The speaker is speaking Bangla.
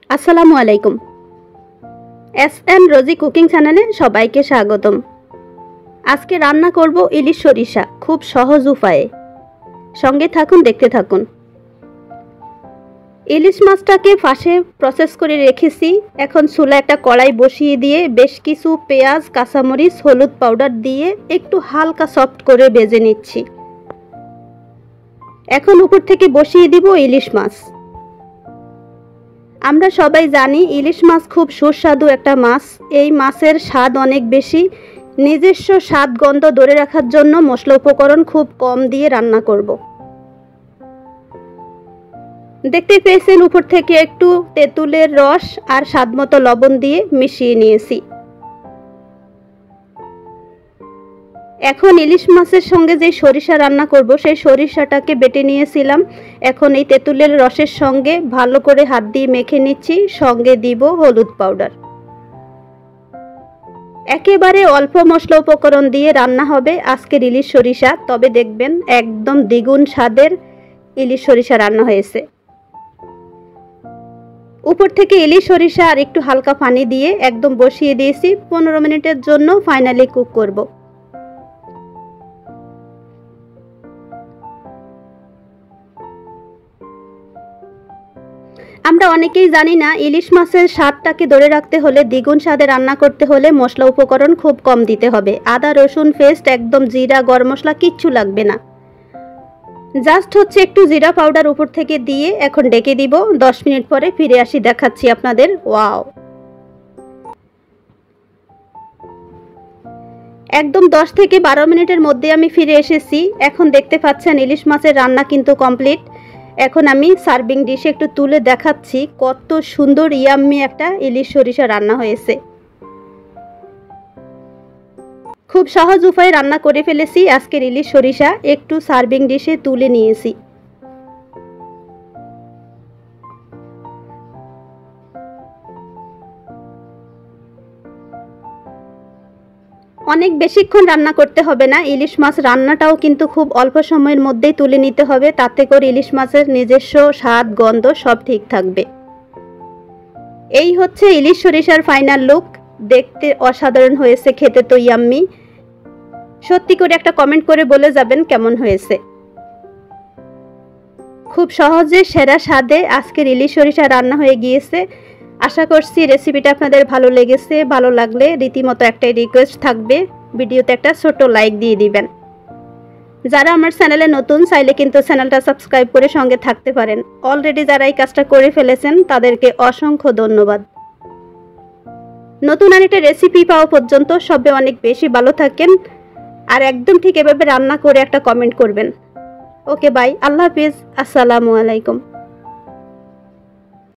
আসসালামু আলাইকুম। এস.এন. রোজি কুকিং চ্যানেলে সবাইকে স্বাগতম। আজকে রান্না করব ইলিশ সরিষা খুব সহজ উপায়ে। সঙ্গে থাকুন, দেখতে থাকুন। ইলিশ মাছটাকে ফাঁসে প্রসেস করে রেখেছি। এখন চুলায় একটা কড়াই বসিয়ে দিয়ে বেশ কিছু পেঁয়াজ, কাঁচামরিচ, হলুদ পাউডার দিয়ে একটু হালকা সফট করে ভেজে নিচ্ছি। এখন উপর থেকে বসিয়ে দিব ইলিশ মাছ। আমরা সবাই জানি ইলিশ মাছ খুব সুস্বাদু একটা মাছ। এই মাছের স্বাদ অনেক বেশি। নিজস্ব স্বাদ গন্ধ ধরে রাখার জন্য মশলা উপকরণ খুব কম দিয়ে রান্না করব। দেখতে পেয়েছেন উপর থেকে একটু তেঁতুলের রস আর স্বাদমতো লবণ দিয়ে মিশিয়ে নিয়েছি। এখন ইলিশ মাছের সঙ্গে যে সরিষা রান্না করব সেই সরিষাটাকে বেটে নিয়েছিলাম। এখন এই তেঁতুলের রসের সঙ্গে ভালো করে হাত দিয়ে মেখে নিচ্ছি। সঙ্গে দিব হলুদ পাউডার। একেবারে অল্প মশলা উপকরণ দিয়ে রান্না হবে আজকের ইলিশ সরিষা। তবে দেখবেন একদম দ্বিগুণ স্বাদের ইলিশ সরিষা রান্না হয়েছে। উপর থেকে ইলিশ সরিষা আর একটু হালকা পানি দিয়ে একদম বসিয়ে দিয়েছি। 15 মিনিটের জন্য ফাইনালি কুক করব। আমরা অনেকেই জানি না ইলিশ মাছের স্বাদটাকে ধরে রাখতে হলে, দ্বিগুণ স্বাদে রান্না করতে হলে মশলা উপকরণ খুব কম দিতে হবে। আদা রসুন পেস্ট, একদম জিরা, গরম মশলা কিচ্ছু লাগবে না। জাস্ট হচ্ছে একটু জিরা পাউডার উপর থেকে দিয়ে এখন ডেকে দিব। 10 মিনিট পরে ফিরে আসি, দেখাচ্ছি আপনাদের। ওয়াও, একদম 10 থেকে 12 মিনিটের মধ্যে আমি ফিরে এসেছি। এখন দেখতে পাচ্ছেন ইলিশ মাছের রান্না কিন্তু কমপ্লিট। এখন আমি সার্ভিং ডিশে একটু তুলে দেখাচ্ছি কত সুন্দর ইয়াম্মি একটা ইলিশ সরিষা রান্না হয়েছে। খুব সহজ উপায়ে রান্না করে ফেলেছি আজকের ইলিশ সরিষা। একটু সার্ভিং ডিশে তুলে নিয়েছি। অনেক বেশিক্ষণ রান্না করতে হবে না। ইলিশ মাছ রান্নাটাও কিন্তু খুব অল্প সময়ের মধ্যেই তুলে নিতে হবে। তাতে করে ইলিশ মাছের নিজস্ব স্বাদ গন্ধ সব ঠিক থাকবে। এই হচ্ছে ইলিশ সরিষার ফাইনাল লুক। দেখতে অসাধারণ হয়েছে, খেতে তো ইয়াম্মি। সত্যি করে একটা কমেন্ট করে বলে যাবেন কেমন হয়েছে। খুব সহজে সেরা স্বাদে আজকের ইলিশ সরিষা রান্না হয়ে গিয়েছে। আশা করছি রেসিপিটা আপনাদের ভালো লেগেছে। ভালো লাগলে রীতিমতো একটাই রিকোয়েস্ট থাকবে, ভিডিওতে একটা ছোট লাইক দিয়ে দিবেন। যারা আমার চ্যানেলে নতুন, চাইলে কিন্তু চ্যানেলটা সাবস্ক্রাইব করে সঙ্গে থাকতে পারেন। অলরেডি যারা এই কাজটা করে ফেলেছেন তাদেরকে অসংখ্য ধন্যবাদ। নতুন আরেকটা রেসিপি পাওয়া পর্যন্ত সবাই অনেক বেশি ভালো থাকেন। আর একদম ঠিক এভাবে রান্না করে একটা কমেন্ট করবেন। ওকে, বাই, আল্লাহ হাফিজ, আসসালামু আলাইকুম।